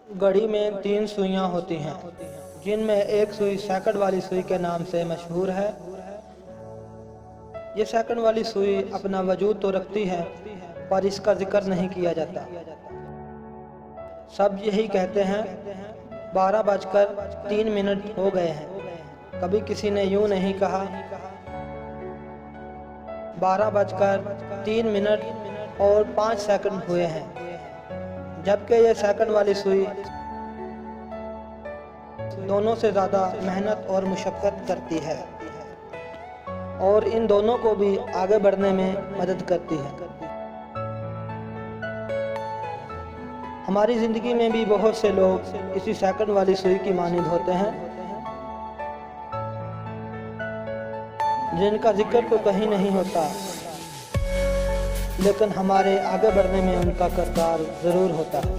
घड़ी में 3 सुइयां होती हैं, जिनमें एक सुई सैकड़ वाली सुई के नाम से मशहूर है। ये सैकड़ वाली सुई अपना वजूद तो रखती है, पर इसका जिक्र नहीं किया जाता। सब यही कहते हैं 12:03 हो गए हैं। कभी किसी ने यूं नहीं कहा 12:03 और 5 सेकंड हुए हैं, जबकि ये सेकंड वाली सुई दोनों से ज़्यादा मेहनत और मुशक्क़त करती है और इन दोनों को भी आगे बढ़ने में मदद करती है। हमारी ज़िंदगी में भी बहुत से लोग इसी सेकंड वाली सुई की मानिंद होते हैं, जिनका जिक्र तो कहीं नहीं होता, लेकिन हमारे आगे बढ़ने में उनका किरदार ज़रूर होता है।